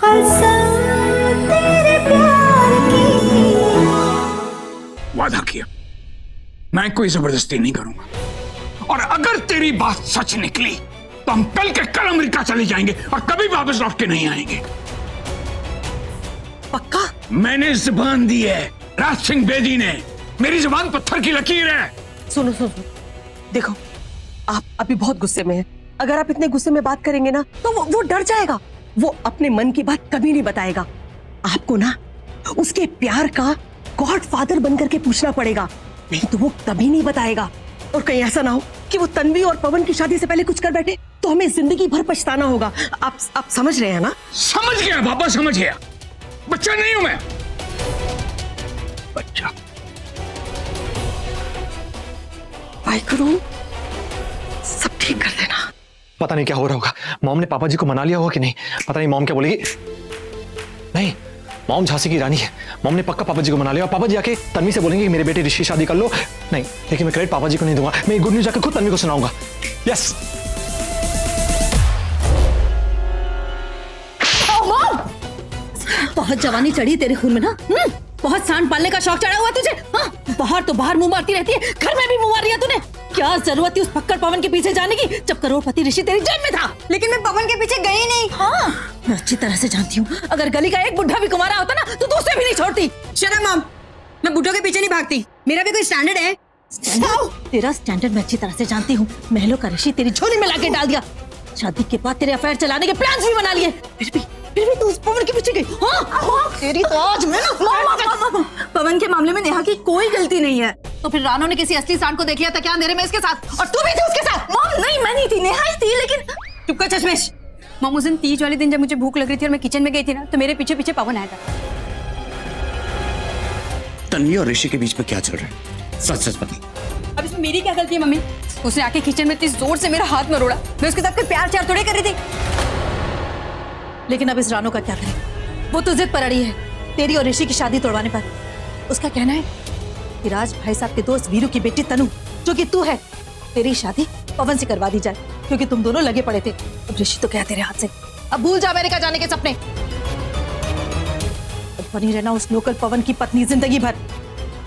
कसम तेरे प्यार की। वादा किया मैं कोई जबरदस्ती नहीं करूंगा, और अगर तेरी बात सच निकली तो हम कल के कल अमेरिका चले जाएंगे और कभी वापस लौट के नहीं आएंगे। पक्का? मैंने जुबान दी है, राज सिंह बेदी ने। मेरी जुबान पत्थर की लकीर है। सुनो सुनो, देखो आप अभी बहुत गुस्से में हैं। अगर आप इतने गुस्से में बात करेंगे ना तो वो डर जाएगा। वो अपने मन की बात कभी नहीं बताएगा। आपको ना उसके प्यार का गॉडफादर बनकर के पूछना पड़ेगा, नहीं तो वो कभी नहीं बताएगा। और कहीं ऐसा ना हो कि वो तन्वी और पवन की शादी से पहले कुछ कर बैठे तो हमें जिंदगी भर पछताना होगा। आप समझ रहे हैं ना? समझ गया बाबा, समझ गया। बच्चा नहीं हूं मैं, बच्चा। करो सब ठीक कर देना। पता नहीं क्या हो रहा होगा। मॉम ने पापा जी को मना लिया होगा कि नहीं, पता नहीं। मॉम क्या बोलेगी? नहीं, मॉम झांसी की रानी है। मॉम ने पक्का पापा जी को मना लिया और पापा जी आके तन्वी से बोलेंगे कि मेरे बेटे ऋषि शादी कर लो। नहीं, लेकिन मैं क्रेडिट पापा जी को नहीं दूंगा। मैं ये गुड न्यूज जाकर खुद तन्वी को सुनाऊंगा। यस। बहुत जवानी चढ़ी तेरे खून में ना। बहुत सांड पालने का शौक चढ़ा हुआ तुझे। हाँ? बाहर तो बाहर मुंह मारती रहती है, घर में भी मुंह मार रही है तूने। क्या जरूरत थी उस फक्कड़ पवन के पीछे जाने की, जब करोड़पति ऋषि तेरी जेब में था? लेकिन मैं पवन के पीछे गई नहीं। हाँ, मैं अच्छी तरह से जानती हूँ। अगर गली का एक बुढ़ा भी कुमारा होता ना तो तू उसे भी नहीं छोड़ती। शर्म मॉम, मैं बुढ़ों के पीछे नहीं भागती। मेरा भी कोई स्टैंडर्ड है। तेरा स्टैंडर्ड मैं अच्छी तरह से जानती हूँ। महलों का ऋषि तेरी झोली में लाके डाल दिया। शादी के बाद तेरे अफेयर चलाने के प्लान्स भी बना लिए। फिर भी तू उस पवन के पीछे गई। हाँ, तेरी तो आज मैं ना। पवन के मामले में नेहा की कोई गलती नहीं है। तो फिर रानो ने किसी असली सांड को देख लिया था क्या अंधेरे में इसके साथ? और तू भी थी उसके साथ? मॉम नहीं, मैं नहीं थी, नेहा ही थी। लेकिन चुप कर चश्मेश। मॉम, उस दिन तीज वाले दिन जब मुझे भूख लग रही थी और मैं किचन में गई थी ना, तो मेरे पीछे पीछे पवन आया था। तन्वी और ऋषि के बीच में क्या चल रहा है? सच सच बता। अब इसमें मेरी क्या गलती है मम्मी? उसने आके किचन में इतनी जोर से मेरा हाथ मरोड़ा। मैं उसके साथ कोई प्यार चार थोड़े कर रही थी। लेकिन अब इस रानो का क्या करें? वो तो जिद पर अड़ी है तेरी और ऋषि की शादी तोड़वाने पर। उसका कहना है कि राज भाई साहब के दोस्त वीरू की बेटी तनु, जो कि तू है, तेरी शादी पवन से करवा दी जाए, क्योंकि तुम दोनों लगे पड़े थे। अब ऋषि तो क्या तेरे हाथ से। अब भूल जा अमेरिका जाने के सपने। अब बनी रहना उस लोकल पवन की पत्नी जिंदगी भर।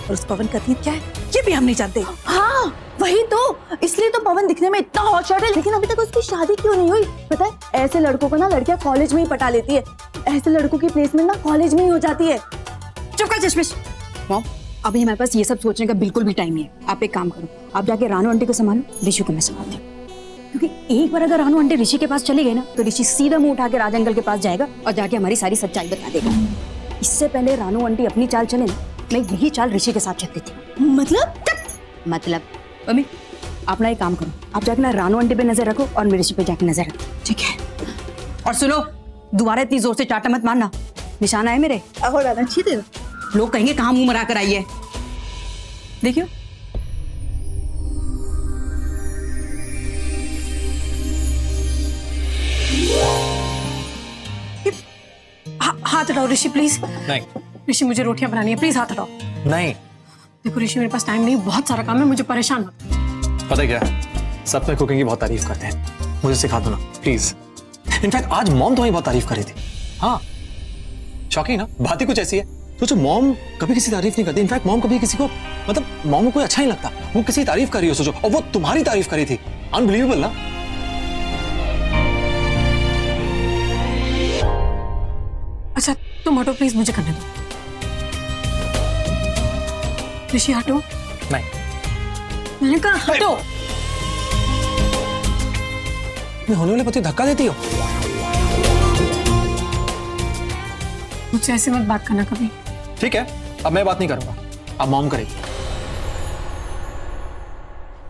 और उस पवन का अतीत क्या है ये भी हम नहीं जानते। हाँ वही तो, इसलिए तो पवन दिखने में इतना हॉटशॉट है, लेकिन अभी तक उसकी शादी क्यों नहीं हुई? पता है, ऐसे लड़कों को ना लड़कियां कॉलेज में ही पटा लेती है। ऐसे लड़कों की प्लेसमेंट ना कॉलेज में ही हो जाती है। चुप कर चश्मिश। मॉम, अभी हमारे पास ये सब सोचने का बिल्कुल भी टाइम नहीं है। आप एक काम करो, आप जाके रानू आंटी को संभालो, ऋषि को मैं संभालती हूँ। क्योंकि एक बार अगर रानू आंटी ऋषि के पास चले गए ना, तो ऋषि सीधा मुंह उठा के राज अंकल के पास जाएगा और जाके हमारी सारी सच्चाई बता देगा। इससे पहले रानू आंटी अपनी चाल चले ना, मैं यही चाल ऋषि के साथ चलती थी। मतलब मम्मी, आप ना एक काम करो, आप जाके ना रानू आंटी पे नजर रखो और मेरे ऋषि पे जाके नजर रखो, ठीक है? और सुनो, दोबारा इतनी जोर से चाटा मत मारना, निशाना है मेरे। अच्छी थे, लोग कहेंगे कहाँ मुंह मरा कर आई है। देखियो, हाथ हटाओ ऋषि प्लीज। नहीं ऋषि, मुझे रोटियां बनानी है, प्लीज हाथ हटाओ। नहीं। देखो ऋषि, मेरे पास टाइम नहीं, बहुत सारा काम है, मुझे परेशान मत। पता है क्या, सब में कुकिंग की बहुत तारीफ करते हैं, मुझे सिखा दो ना प्लीज। इनफैक्ट आज मॉम तुम्हारी बहुत तारीफ कर रही थी। हाँ, शॉकिंग ना, बात ही कुछ ऐसी है। तो जो मॉम कभी किसी तारीफ नहीं करती। इनफैक्ट मॉम कभी किसी को, मतलब मॉम को कोई अच्छा नहीं लगता, वो किसी तारीफ कर रही हो सोचो, और वो तुम्हारी तारीफ करी थी। अनबिलीवेबल ना। अच्छा तुम हटो प्लीज, मुझे करने दो। ऋषि हटो। नहीं, मैंने कहा हटो। मैं होने वाले पति धक्का देती हो। मुझसे ऐसे मत बात करना कभी। ठीक है, अब मैं बात नहीं करूंगा, अब मॉम करेगी।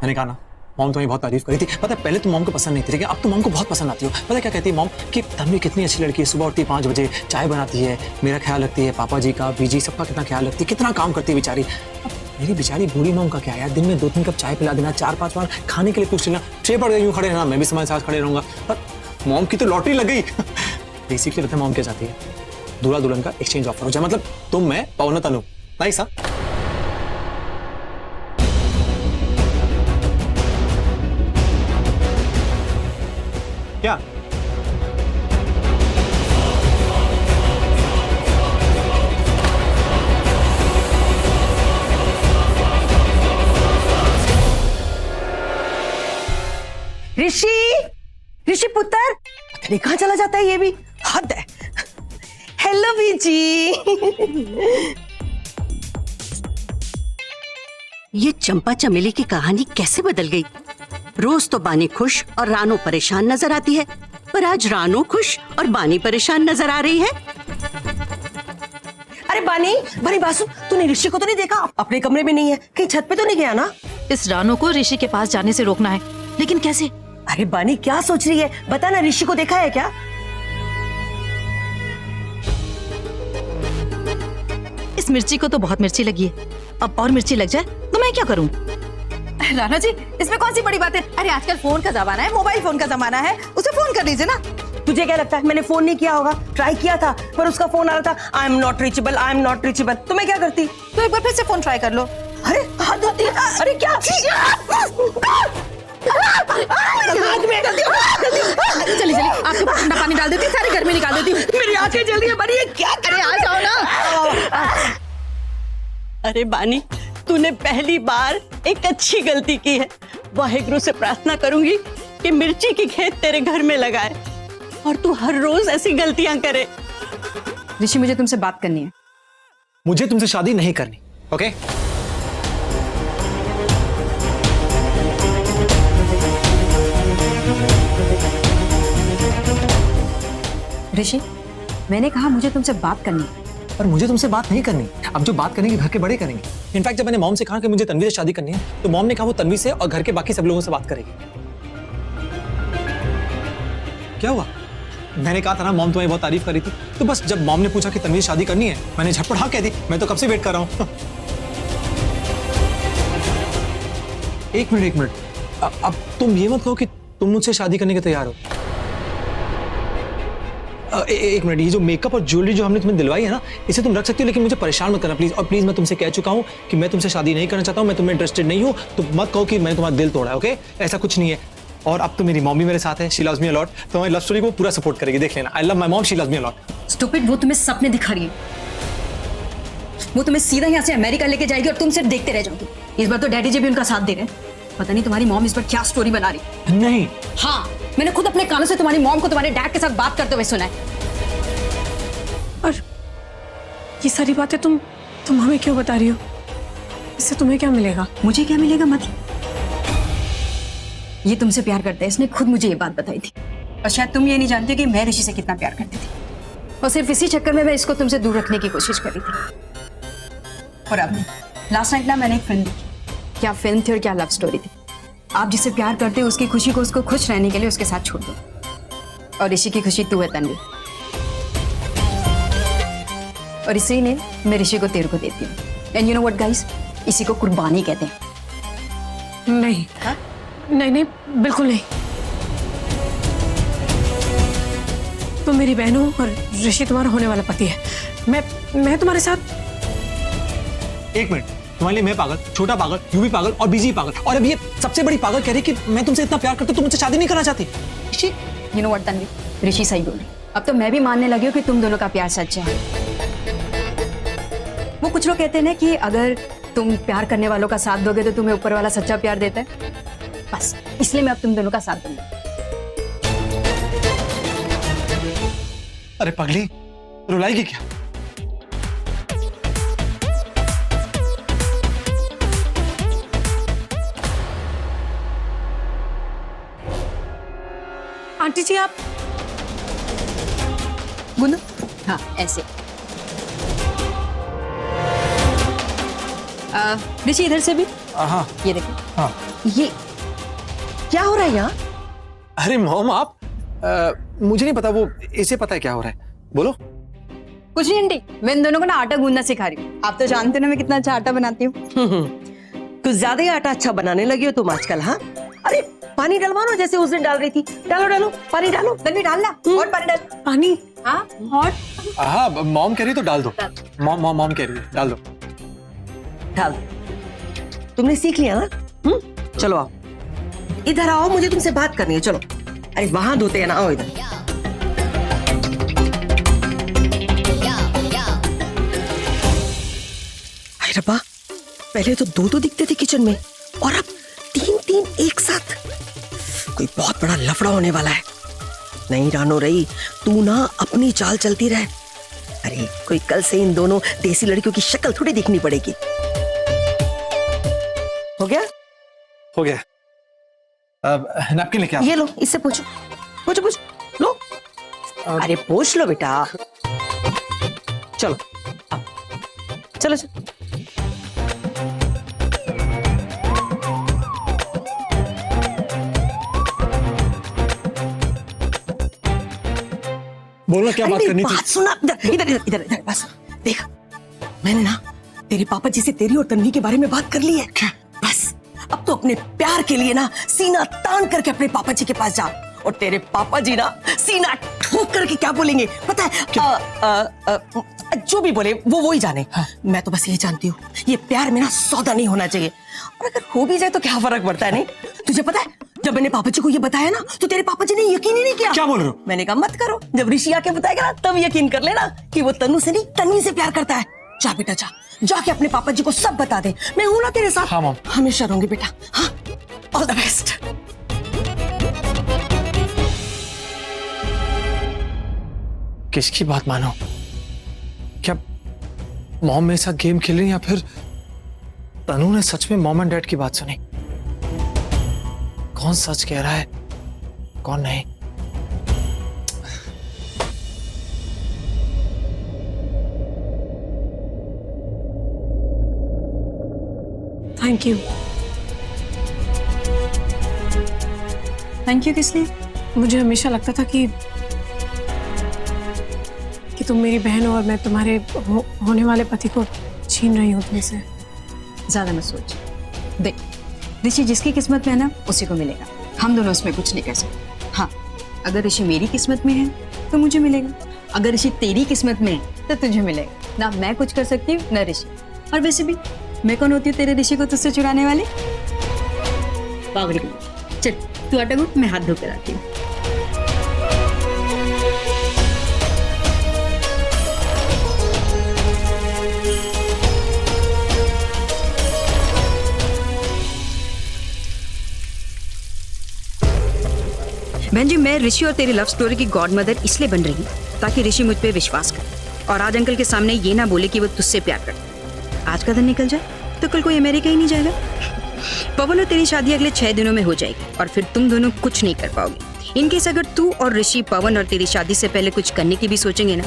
मैंने कहा ना, मॉम तुम्हें बहुत तारीफ करी थी। पता है, पहले तो मॉम को पसंद नहीं थी, लेकिन अब तो मॉम को बहुत पसंद आती हो। पता है क्या कहती है मॉम? कि तन्वी कितनी अच्छी लड़की है, सुबह उठती 5 बजे, चाय बनाती है, मेरा ख्याल रखती है, पापा जी का, बीजी सबका कितना ख्याल रखती है, कितना काम करती है बेचारी। अब मेरी बेचारी बूढ़ी मॉम का क्या यार, दिन में 2-3 कप चाय पिला देना, 4-5 बार खाने के लिए पूछ लेना, ट्रे पड़ गई यूं खड़े रहना, मैं भी समय साथ खड़े रहूंगा। पर मॉम की तो लॉटरी लग गई। बेसिकली पता है मॉम क्या चाहती है? दूल्हा दुल्हन का एक्सचेंज ऑफर हो जाए, मतलब तुम, मैं, पवन, तनु। नाइस। हाँ, क्या अरे कहाँ चला जाता है ये भी, हद है। हेलो बीजी। ये चंपा चमेली की कहानी कैसे बदल गई? रोज तो बानी खुश और रानो परेशान नजर आती है, पर आज रानो खुश और बानी परेशान नजर आ रही है। अरे बानी, बड़ी बासु, तूने ऋषि को तो नहीं देखा? अपने कमरे में नहीं है, कहीं छत पे तो नहीं गया ना? इस रानो को ऋषि के पास जाने से रोकना है, लेकिन कैसे? अरे बानी क्या सोच रही है, बता ना, ऋषि को देखा है क्या? इस मिर्ची को तो बहुत मिर्ची लगी है, अब और मिर्ची लग जाए तो मैं क्या करूं? राणा जी, इसमें कौन सी बड़ी बात है? अरे आजकल फोन का जमाना है, मोबाइल फोन का जमाना है, उसे फोन कर लीजिए ना। तुझे क्या लगता है मैंने फोन नहीं किया होगा? ट्राई किया था, पर उसका फोन आ रहा था, I am not reachable, I am not reachable. तो मैं क्या करती? तो एक बार फिर से फोन ट्राई कर लो। अरे हाथ धोती है। अरे क्या? चलिए चलिए, आपके ऊपर ठंडा पानी डाल देती हूँ, सारी गर्मी निकाल देती हूँ। मेरी आंखें जल रही है बानी, ये क्या? अरे आ जाओ ना। अरे बानी, तूने पहली बार एक अच्छी गलती की है। वाहेगुरु से प्रार्थना करूंगी कि मिर्ची की खेत तेरे घर में लगाए और तू हर रोज ऐसी गलतियां करे। ऋषि, मुझे तुमसे बात करनी है। मुझे तुमसे शादी नहीं करनी, ओके? ऋषि, मैंने कहा मुझे तुमसे बात करनी है। पर मुझे तुमसे बात नहीं करनी। अब जो बात करेंगे घर के बड़े करेंगे। इनफैक्ट जब मैंने मॉम से कहा कि मुझे तन्वी से शादी करनी है, तो मॉम ने कहा वो तन्वी से और घर के बाकी सब लोगों से बात करेगी। क्या हुआ? मैंने कहा था ना मॉम तुम्हारी बहुत तारीफ करी थी, तो बस जब मॉम ने पूछा कि तन्वी से शादी करनी है, मैंने झटपट हाँ कह दी। मैं तो कब से वेट कर रहा हूँ। एक मिनट, अब तुम ये मत कहो कि तुम मुझसे शादी करने के तैयार हो। एक मिनट, ये जो मेकअप और ज्वेलरी जो हमने तुम्हें दिलवाई है ना, इसे तुम रख सकती हो, लेकिन मुझे परेशान मत करना प्लीज। और प्लीज, मैं तुमसे कह चुका हूँ कि मैं तुमसे शादी नहीं करना चाहता हूँ, मैं तुम्हें इंटरेस्टेड नहीं हूँ। तो मत कहो कि मैंने तुम्हारा दिल तोड़ा है, ओके? ऐसा कुछ नहीं है। और अब तो मेरी मॉम भी मेरे साथ है, she loves me a lot, तो हमारी लव स्टोरी को पूरा सपोर्ट करेगी, देख लेना। I love my mom, she loves me a lot. Stupid, वो तुम्हें सपने दिखा रही है। वो तुम्हें सीधा यहाँ से अमेरिका लेके जाएगी और तुम सिर्फ देखते रह जाओगे। इस बार तो डैडी जी भी उनका साथ दे रहे हैं। पता नहीं तुम्हारी मॉम इस बार क्या स्टोरी बना रही है। नहीं, हाँ, मैंने खुद अपने कानों से तुम्हारी मॉम को तुम्हारे डैड के साथ बात करते हुए सुना है। और ये सारी बातें तुम हमें क्यों बता रही हो? इससे तुम्हें क्या मिलेगा? मुझे क्या मिलेगा मतलब? ये तुमसे प्यार करता है, इसने खुद मुझे ये बात बताई थी। और शायद तुम ये नहीं जानती कि मैं ऋषि से कितना प्यार करती थी, और सिर्फ इसी चक्कर में मैं इसको तुमसे दूर रखने की कोशिश कर रही थी। और अब लास्ट नाइट ना मैंने एक फिल्म देखी। क्या फिल्म थी और क्या लव स्टोरी थी। आप जिससे प्यार करते हो उसकी खुशी को उसको खुश रहने के लिए उसके साथ छोड़ दो, और ऋषि की खुशी तू है तन्वी, और इसी ने मैं ऋषि को तेरे को देती हूँ। And you know what guys, इसी को कुर्बानी कहते हैं। नहीं, नहीं, बिल्कुल नहीं। तुम मेरी बहन हो और ऋषि तुम्हारा होने वाला पति है। मैं तुम्हारे साथ। एक मिनट, तुम्हारे लिए मैं पागल, छोटा पागल, यू भी पागल और बीजी पागल, और अब ये सबसे बड़ी पागल कह रही कि मैं तुमसे इतना प्यार करता हूं, तुम मुझसे शादी नहीं करना चाहती। ऋषि, यू नो व्हाट तन्वी, ऋषि सही बोल रही। अब तो मैं भी मानने लगी हूँ कि तुम दोनों का प्यार सच्चा है। वो कुछ लोग कहते हैं ना कि अगर तुम प्यार करने वालों का साथ दोगे तो तुम्हें ऊपर वाला सच्चा प्यार देता है। बस इसलिए मैं अब तुम दोनों का साथ दूंगी। अरे पगली, रुलाएगी क्या? आंटी जी आप गुंदो, हाँ ऐसे। ऋषि इधर से भी। हाँ ये देखो। हाँ। ये क्या हो रहा है यहाँ? अरे मॉम, आप मुझे नहीं पता, वो इसे पता है क्या हो रहा है। बोलो। कुछ नहीं आंटी, मैं इन दोनों को ना आटा गूंदना सिखा रही हूँ। आप तो जानते हो ना मैं कितना अच्छा आटा बनाती हूँ। कुछ ज्यादा ही आटा अच्छा बनाने लगी हो तुम आजकल। हाँ, अरे पानी डलवा लो जैसे उस दिन डाल रही थी। डालो पानी डालो। तन्वी डालना और पानी डाल। पानी? हाँ और हाँ, मॉम कह रही तो डाल दो। मॉम कह रही है डाल दो। डाल दो। तुमने सीख लिया ना? चलो आओ, इधर आओ, मुझे तुमसे बात करनी है। चलो। अरे वहां धोते हैं ना, आओ इधर। अरे रब्बा, पहले तो दो दिखते थे किचन में, और अब तीन एक साथ। कोई बहुत बड़ा लफड़ा होने वाला है। नहीं रानो रही, तू ना अपनी चाल चलती रह। अरे कोई कल से इन दोनों देसी लड़कियों की शक्ल थोड़ी देखनी पड़ेगी। हो गया? हो गया। अब नैपकिन लेके आओ। ये लो, इससे पूछो पूछो पूछो, लो। अरे पूछ लो बेटा। चलो अब, चलो चलो। बोलो क्या बात करनी थी? बात सुना, इधर इधर इधर इधर इधर, बस देख, मैंने ना तेरे पापा जी से तेरी और तन्वी के बारे में बात कर ली है। क्या? बस अब तो अपने प्यार के लिए ना सीना तान करके अपने पापा जी के पास जा, और तेरे पापा जी ना सीना ठोक करके क्या बोलेंगे पता है? जो भी बोले वो ही जाने। हाँ। मैं तो बस ये जानती हूँ, ये प्यार में ना सौदा नहीं होना चाहिए, और अगर हो भी जाए तो क्या फर्क पड़ता है? नहीं तुझे पता है, जब मैंने पापा जी को ये बताया ना तो तेरे पापा जी ने यकीन ही नहीं किया। क्या बोल रहे हो? मैंने कहा मत करो, जब ऋषि आके बताएगा ना तब यकीन कर लेना कि वो तनु से नहीं तन्वी से प्यार करता है। जा बेटा जा, जाके अपने पापा जी को सब बता दे। मैं हूं ना तेरे साथ। हाँ मॉम, हमेशा रहूंगी बेटा। हाँ, ऑल द बेस्ट। किसकी बात मानो? क्या मॉम मेरे साथ गेम खेल रही या फिर तनु ने सच में मॉम एंड डैड की बात सुनी? कौन सच कह रहा है कौन नहीं? Thank you. थैंक यू किस लिए? मुझे हमेशा लगता था कि तुम मेरी बहन हो और मैं तुम्हारे होने वाले पति को छीन रही हूँ तुमसे। ज्यादा मत सोच। देख, ऋषि जिसकी किस्मत में है ना उसी को मिलेगा, हम दोनों उसमें कुछ नहीं कर सकते। हाँ, अगर ऋषि मेरी किस्मत में है तो मुझे मिलेगा, अगर ऋषि तेरी किस्मत में है तो तुझे मिलेगा। ना मैं कुछ कर सकती हूँ ना ऋषि, और वैसे भी मैं कौन होती हूँ तेरे ऋषि को तुझसे चुराने वाली? पागल। चल तू आटा गूंथ, मैं हाथ धो कर आती हूँ। बहन जी, मैं ऋषि और तेरी लव स्टोरी की गॉड मदर इसलिए बन रही हूँ ताकि ऋषि मुझ पे विश्वास करे और आज अंकल के सामने ये ना बोले कि वो तुझसे प्यार करता है। आज का दिन निकल जाए तो कल कोई अमेरिका ही नहीं जाएगा। पवन और तेरी शादी अगले 6 दिनों में हो जाएगी और फिर तुम दोनों कुछ नहीं कर पाओगे। इनकेस अगर तू और ऋषि पवन और तेरी शादी से पहले कुछ करने की भी सोचेंगे ना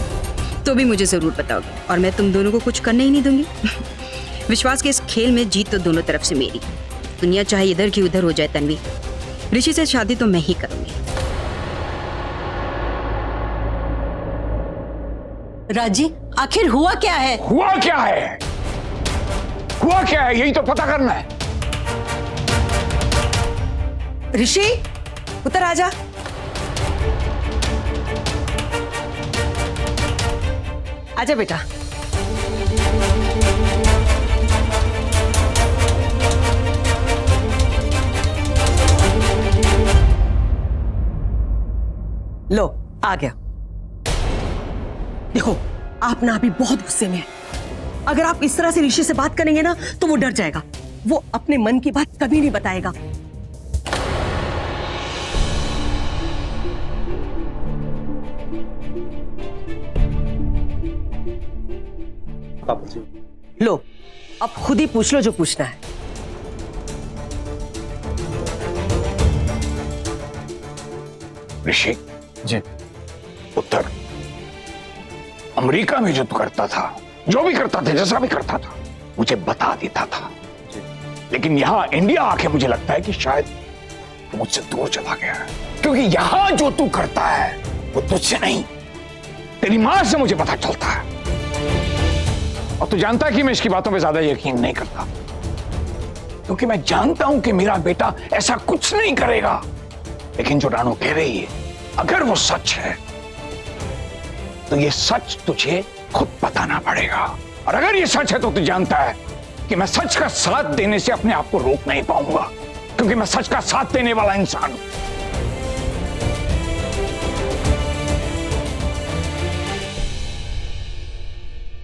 तो भी मुझे जरूर बताओगे और मैं तुम दोनों को कुछ करने ही नहीं दूंगी। विश्वास के इस खेल में जीत तो दोनों तरफ से मेरी। दुनिया चाहे इधर की उधर हो जाए तन्वी, ऋषि से शादी तो मैं ही करूंगी। राजी, आखिर हुआ क्या है? हुआ क्या है? हुआ क्या है यही तो पता करना है। ऋषि उतर आजा। आजा बेटा। लो आ गया। देखो आप ना अभी बहुत गुस्से में हैं। अगर आप इस तरह से ऋषि से बात करेंगे ना तो वो डर जाएगा, वो अपने मन की बात कभी नहीं बताएगा। लो अब खुद ही पूछ लो जो पूछना है। ऋषि जी, उत्तर, अमेरिका में जो तू करता था, जो भी करता था, जैसा भी करता था, मुझे बता देता था। लेकिन यहां इंडिया आके मुझे लगता है कि शायद तू मुझसे दूर चला गया है, क्योंकि यहां जो तू करता है वो तुझसे नहीं, तेरी मां से मुझे पता चलता है। और तू जानता है कि मैं इसकी बातों पे ज्यादा यकीन नहीं करता, क्योंकि मैं जानता हूं कि मेरा बेटा ऐसा कुछ नहीं करेगा। लेकिन जो रानू कह रही है, अगर वो सच है तो ये सच तुझे खुद बताना पड़ेगा। और अगर ये सच है तो तू जानता है कि मैं सच का साथ देने से अपने आप को रोक नहीं पाऊंगा, क्योंकि मैं सच का साथ देने वाला इंसान हूं।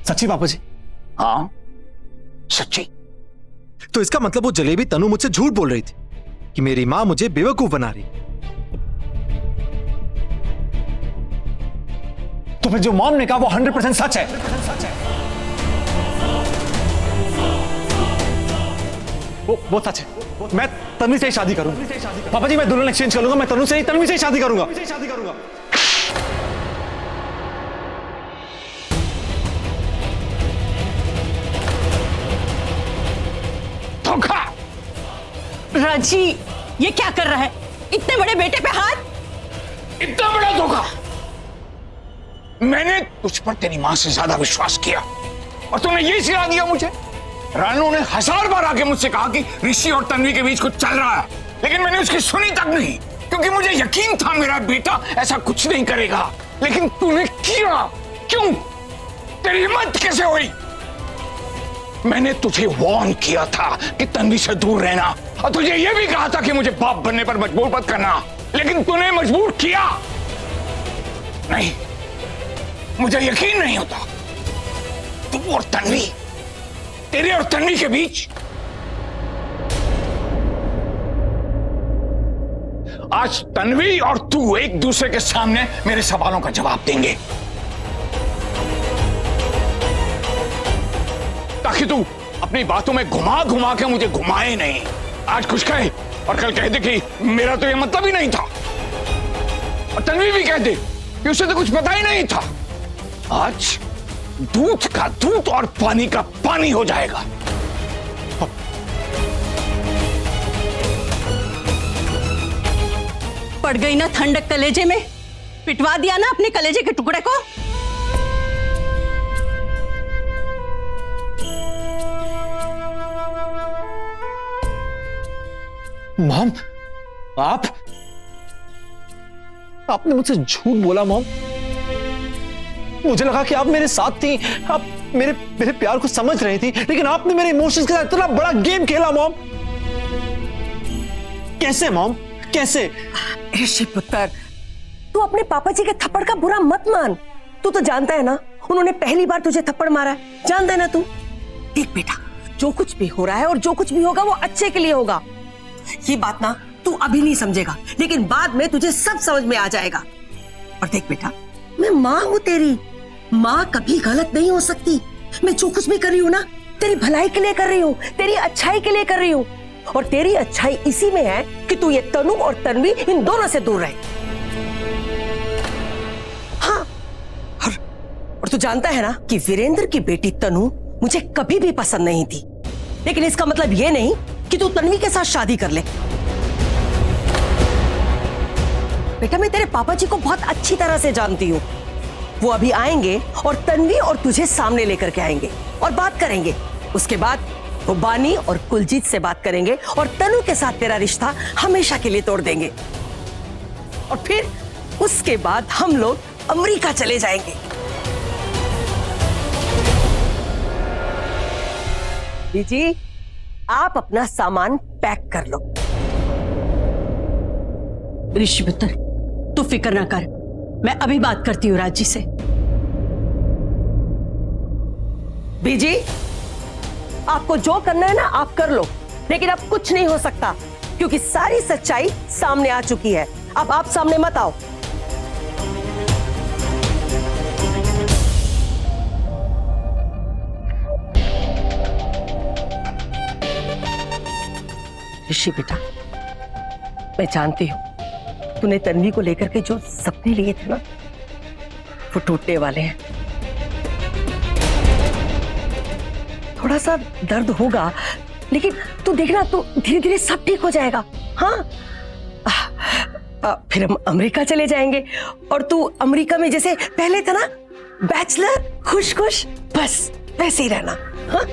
सच्ची पापा जी? हाँ सच्ची। तो इसका मतलब वो जलेबी तनु मुझसे झूठ बोल रही थी कि मेरी मां मुझे बेवकूफ बना रही। तो फिर जो मॉम ने कहा वो 100% सच है। वो सच है। मैं तन्वी से ही शादी करूंगा। पापा जी मैं दुल्हन एक्सचेंज कर लूंगा, मैं तन्वी से ही शादी करूंगा। धोखा। राजी, ये क्या कर रहा है? इतने बड़े बेटे पे हाथ? इतना बड़ा धोखा। मैंने तुझ पर तेरी मां से ज्यादा विश्वास किया और तूने यही सिला दिया मुझे। रानू ने 1000 बार आके मुझसे कहा कि ऋषि और तन्वी के बीच कुछ चल रहा है, लेकिन मैंने उसकी सुनी तक नहीं, क्योंकि मुझे यकीन था मेरा बेटा ऐसा कुछ नहीं करेगा। लेकिन तूने किया। क्यों? तेरी हिम्मत कैसे हुई? मैंने तुझे वार्न किया था कि तन्वी से दूर रहना, और तुझे यह भी कहा था कि मुझे बाप बनने पर मजबूर मत करना, लेकिन तूने मजबूर किया। नहीं, मुझे यकीन नहीं होता। तू और तन्वी, तेरे और तन्वी के बीच आज तन्वी और तू एक दूसरे के सामने मेरे सवालों का जवाब देंगे, ताकि तू अपनी बातों में घुमा घुमा के मुझे घुमाए नहीं। आज कुछ कहे और कल कह दे कि मेरा तो ये मतलब ही नहीं था, और तन्वी भी कह दे कि उसे तो कुछ पता ही नहीं था। आज दूध का दूध और पानी का पानी हो जाएगा। पड़ गई ना ठंडक कलेजे में? पिटवा दिया ना अपने कलेजे के टुकड़े को? मॉम, आपने मुझसे झूठ बोला मॉम। मुझे लगा कि आप मेरे साथ थी, आप मेरे प्यार को समझ रही थी, लेकिन आपने मेरे इमोशंस के साथ इतना बड़ा गेम खेला मॉम। कैसे मॉम, कैसे? ऋषि पुत्र, तू अपने पापा जी के थप्पड़ का बुरा मत मान। तू तो जानता है ना, उन्होंने पहली बार तुझे थप्पड़ मारा है। जानता है ना तू? देख बेटा, जो कुछ भी हो रहा है और जो कुछ भी होगा वो अच्छे के लिए होगा। ये बात ना तू अभी नहीं समझेगा, लेकिन बाद में तुझे सब समझ में आ जाएगा। और देख बेटा, मैं माँ हूँ तेरी। माँ कभी गलत नहीं हो सकती। मैं जो कुछ भी कर रही हूँ ना, तेरी भलाई के लिए कर रही हूँ, तेरी अच्छाई के लिए कर रही हूँ। और तेरी अच्छाई इसी में है कि तू ये तनु और तन्वी इन दोनों से दूर रहे। हाँ, और तू जानता है ना कि वीरेंद्र की बेटी तनु मुझे कभी भी पसंद नहीं थी, लेकिन इसका मतलब ये नहीं कि तू तन्वी के साथ शादी कर ले। बेटा, मैं तेरे पापा जी को बहुत अच्छी तरह से जानती हूँ। वो अभी आएंगे और तन्वी और तुझे सामने लेकर के आएंगे और बात करेंगे। उसके बाद वो बानी और कुलजीत से बात करेंगे और तनु के साथ तेरा रिश्ता हमेशा के लिए तोड़ देंगे। और फिर उसके बाद हम लोग अमेरिका चले जाएंगे। जी, आप अपना सामान पैक कर लो। ऋषि पुत्र, तू फिक्र ना कर, मैं अभी बात करती हूँ राजी से। बीजी, आपको जो करना है ना आप कर लो, लेकिन अब कुछ नहीं हो सकता, क्योंकि सारी सच्चाई सामने आ चुकी है। अब आप सामने मत आओ। ऋषि बेटा, मैं जानती हूं तूने तन्वी को लेकर के जो सपने लिए थे ना, वो टूटने वाले हैं। थोड़ा सा दर्द होगा, लेकिन तू देखना, तू धीरे धीरे सब ठीक हो जाएगा। हाँ, फिर हम अमेरिका चले जाएंगे और तू अमेरिका में जैसे पहले था ना, बैचलर, खुश खुश, बस वैसे ही रहना। हाँ?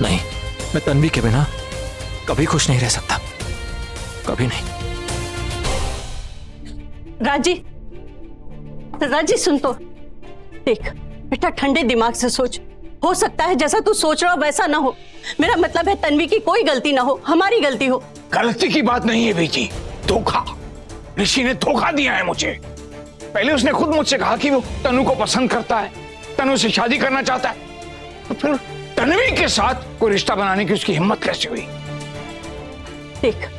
नहीं, मैं तन्वी के बिना कभी खुश नहीं रह सकता, कभी नहीं। राजी सुन तो, देख बेटा, ठंडे दिमाग से सोच। हो सकता है जैसा तू सोच रहा हो वैसा ना हो। मेरा मतलब है तन्वी की कोई गलती ना हो, हमारी गलती हो। गलती की बात नहीं है बीजी, धोखा। ऋषि ने धोखा दिया है मुझे। पहले उसने खुद मुझसे कहा कि वो तनु को पसंद करता है, तनु से शादी करना चाहता है, तो फिर तन्वी के साथ कोई रिश्ता बनाने की उसकी हिम्मत कैसे हुई? देख,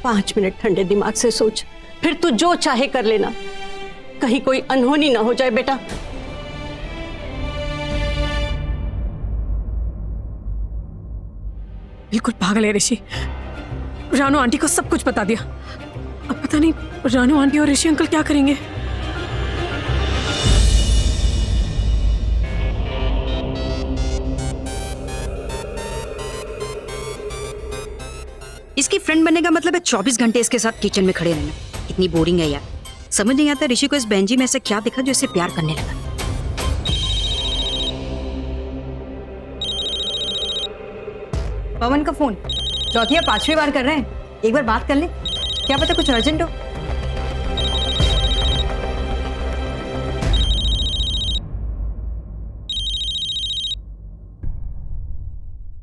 5 मिनट ठंडे दिमाग से सोच, फिर तू जो चाहे कर लेना। कहीं कोई अनहोनी ना हो जाए बेटा। बिल्कुल पागल है ऋषि। रानू आंटी को सब कुछ बता दिया। अब पता नहीं रानू आंटी और ऋषि अंकल क्या करेंगे। इसकी फ्रेंड बनने का मतलब है 24 घंटे इसके साथ किचन में खड़े रहना। कितनी बोरिंग है यार। समझ नहीं आता ऋषि को इस बेंजी में ऐसे क्या दिखा जो इसे प्यार करने लगा। पवन का फोन 4थी या 5वीं बार कर रहे हैं। एक बार बात कर ले, क्या पता कुछ अर्जेंट हो।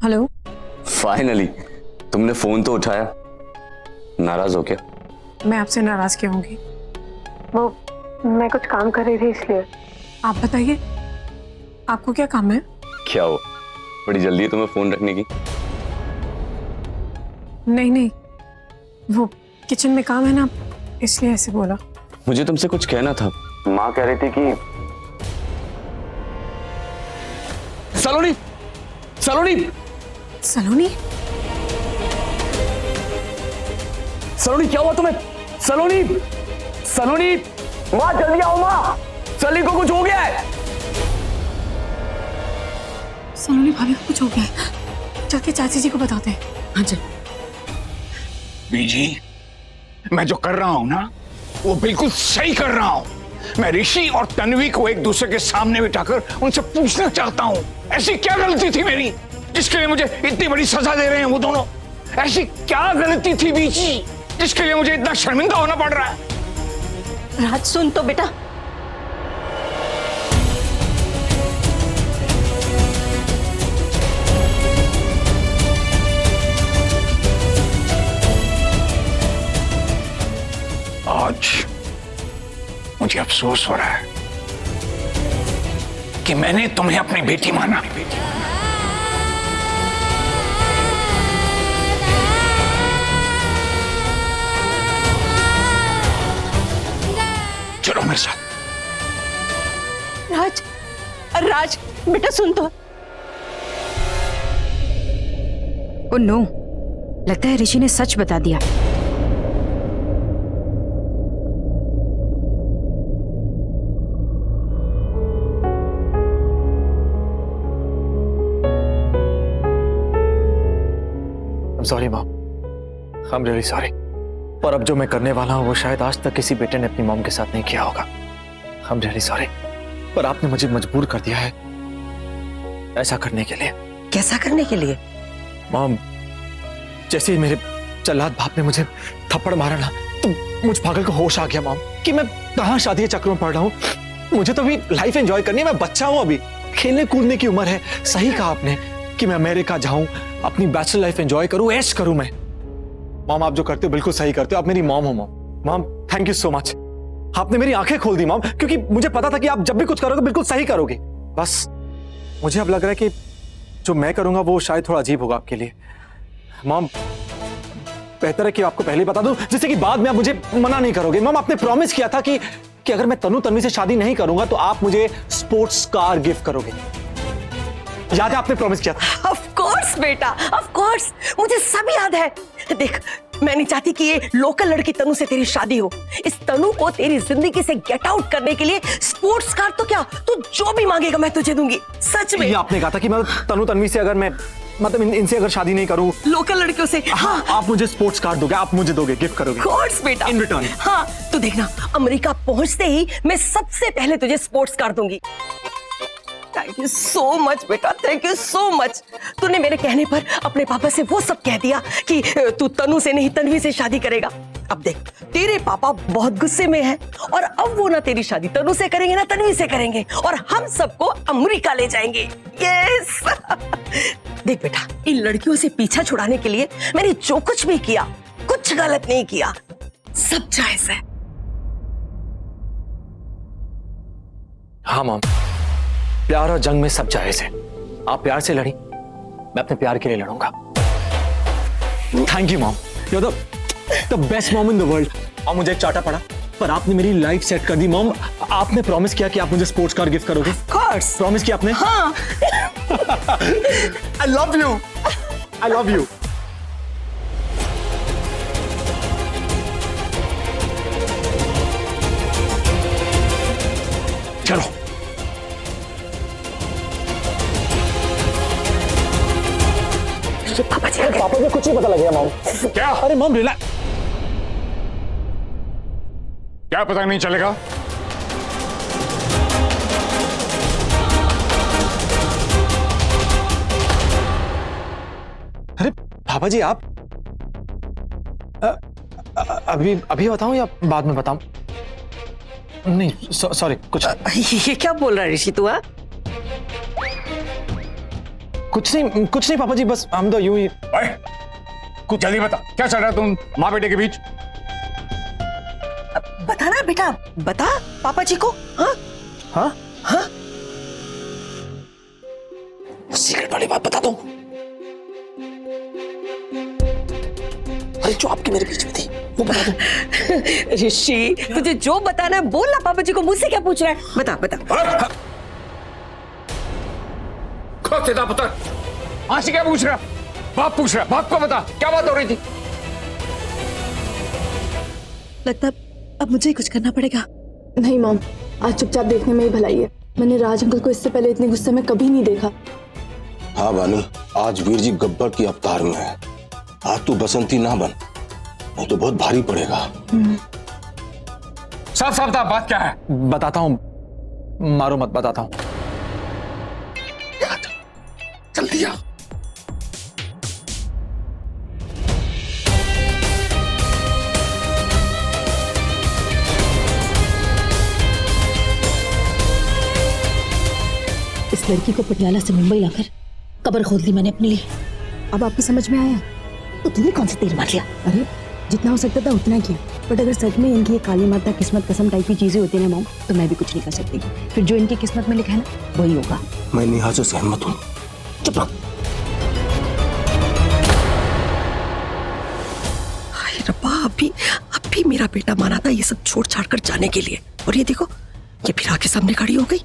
हेलो। फाइनली तुमने फोन तो उठाया। नाराज हो क्या? मैं आपसे नाराज क्यों होंगी? वो मैं कुछ काम कर रही थी इसलिए। आप बताइए, आपको क्या काम है? क्या हो, बड़ी जल्दी है तुम्हें फोन रखने की? नहीं, वो किचन में काम है ना, इसलिए ऐसे बोला। मुझे तुमसे कुछ कहना था। माँ कह रही थी कि सलोनी सलोनी सलोनी सलोनी क्या हुआ तुम्हें? सलोनी सलोनी माँ जल्दी आओ माँ, सली को कुछ हो गया है। सलोनी भाभी को कुछ हो गया है, चल के चाची जी को बताते हैं। हाँ चल। बीजी, मैं जो कर रहा हूं ना वो बिल्कुल सही कर रहा हूं। मैं ऋषि और तन्वी को एक दूसरे के सामने बिठाकर उनसे पूछना चाहता हूं, ऐसी क्या गलती थी मेरी जिसके लिए मुझे इतनी बड़ी सजा दे रहे हैं वो दोनों? ऐसी क्या गलती थी बीजी जिसके लिए मुझे इतना शर्मिंदा होना पड़ रहा है? राज सुन तो बेटा, आज मुझे अफसोस हो रहा है कि मैंने तुम्हें अपनी बेटी माना। चलो मेरे साथ। राज राज बेटा सुन तो। ओ नो, लगता है ऋषि ने सच बता दिया। Sorry mom, I am really sorry. और अब जो मैं करने वाला हूँ वो शायद आज तक किसी बेटे ने अपनी मॉम के साथ नहीं किया होगा। आई एम रियली सॉरी, पर आपने मुझे मजबूर कर दिया है ऐसा करने के लिए। कैसा करने के लिए? मॉम, जैसे ही मेरे जल्लाद बाप ने मुझे थप्पड़ मारा ना तो मुझ पागल को होश आ गया मॉम कि मैं कहाँ शादी के चक्रों में पड़ रहा हूँ। मुझे तो अभी लाइफ एंजॉय करनी है, मैं बच्चा हूँ, अभी खेलने कूदने की उम्र है। सही कहा आपने कि मैं अमेरिका जाऊं, अपनी बैचलर लाइफ एंजॉय करूं, ऐश करूं मैं। मॉम, आप जो करते हो बिल्कुल सही करते हो। आप मेरी मॉम हो mom. Mom thank you so much, आपने मेरी आंखें खोल दी मॉम, क्योंकि मुझे पता था कि आप जब भी कुछ करोगे बिल्कुल सही करोगे। बस मुझे अब लग रहा है कि जो मैं करूंगा वो शायद थोड़ा अजीब होगा आपके लिए। मॉम, बेहतर है कि आपको पहले बता दूं जिससे कि बाद में आप मुझे मना नहीं करोगे। मॉम, आपने प्रॉमिस किया था कि अगर मैं तन्वी से शादी नहीं करूंगा तो आप मुझे स्पोर्ट्स कार गिफ्ट करोगे। याद है आपने प्रॉमिस किया था? ऑफ कोर्स बेटा, ऑफ कोर्स, मुझे सब याद है। देख, मैं नहीं चाहती कि ये लोकल लड़की तनु से तेरी शादी हो। इस तनु को तेरी जिंदगी से गेट आउट करने के लिए स्पोर्ट्स कार तो क्या, तू जो भी मांगेगा मैं तुझे दूंगी। सच में। ये आपने कहा था कि मैं तन्वी से अगर मैं मतलब इनसे अगर शादी नहीं करूं, लोकल लड़कियों से। हाँ, आप मुझे स्पोर्ट्स कार दोगे, आप मुझे दोगे, गिफ्ट करोगे। कोर्स बेटा, इन रिटर्न। हाँ, तो देखना अमेरिका पहुंचते ही मैं सबसे पहले तुझे स्पोर्ट्स कार दूंगी। थैंक यू सो मच बेटा, थैंक यू सो मच। तूने मेरे कहने पर अपने पापा से वो सब कह दिया कि तू तनु से नहीं तन्वी से शादी करेगा। अब देख, तेरे पापा बहुत गुस्से में हैं और अब वो ना तेरी शादी तनु से करेंगे ना तन्वी से करेंगे और हम सबको अमेरिका ले जाएंगे। यस। देख बेटा, इन लड़कियों से पीछा छुड़ाने के लिए मैंने जो कुछ भी किया, कुछ गलत नहीं किया, सब जायज है। हाँ मॉम, प्यार और जंग में सब जायज है। आप प्यार से लड़ी, मैं अपने प्यार के लिए लड़ूंगा। Thank you mom, you are the best mom in the world. और मुझे एक चाटा पड़ा, पर आपने मेरी लाइफ सेट कर दी मॉम। आपने प्रॉमिस किया कि आप मुझे स्पोर्ट्स कार गिफ्ट करोगे। ऑफ कोर्स, प्रॉमिस किया आपने। हाँ। I love you, I love you. चलो पापा जी, पापा को कुछ नहीं पता लगेगा मॉम। क्या? अरे मॉम रिलैक्स। क्या पता नहीं चलेगा? अरे पापा जी आप अभी अभी बताऊं या बाद में बताऊं? नहीं सॉरी, कुछ ये क्या बोल रहा है ऋषि तू? हाँ, कुछ नहीं पापा जी, बस हम तो यूं ही। ओए, कुछ जल्दी बता, क्या चल रहा है तुम माँ बेटे के बीच? बता ना बेटा, बता पापा जी को। हाँ हाँ हाँ, सीक्रेट वाली बात बता दूं? अरे जो आपकी मेरे बीच में थी वो बता दूं? ऋषि तुझे जो बताना है बोल ना, पापा जी को मुझसे क्या पूछ रहा है? बता बता। खुद से पता, माँ से क्या पूछ रहा? बाप पूछ रहा, बाप को बता क्या बात हो रही थी? लगता अब मुझे ही कुछ करना पड़ेगा। नहीं मॉम, आज चुपचाप देखने में ही भलाई है। मैंने राज अंकल को इससे पहले इतने गुस्से में कभी नहीं देखा। हाँ बानी, आज वीर जी गब्बर की अवतार में है। आज तू बसंती ना बन, नहीं तो बहुत भारी पड़ेगा। साफ साफ बता, बात क्या है? बताता हूं, मारो मत, बताता हूं। जल्दी आ। इस लड़की को पटियाला से मुंबई लाकर कब्र खोद ली मैंने अपने लिए। अब आपको समझ में आया? तो तूने कौन सा तीर मार लिया? अरे जितना हो सकता था उतना किया, बट अगर सच में इनकी ये काली माता किस्मत कसम टाइप की चीजें होती है ना मॉम, तो मैं भी कुछ नहीं कर सकती। फिर जो इनकी किस्मत में लिखा है ना वही होगा। मैं नेहा से सहमत हूँ। चुप रह। हाय रब्बा, अभी मेरा बेटा माना था ये सब छोड़ छाड़ कर जाने के लिए, और ये देखो ये फिर आके सामने खड़ी हो गई।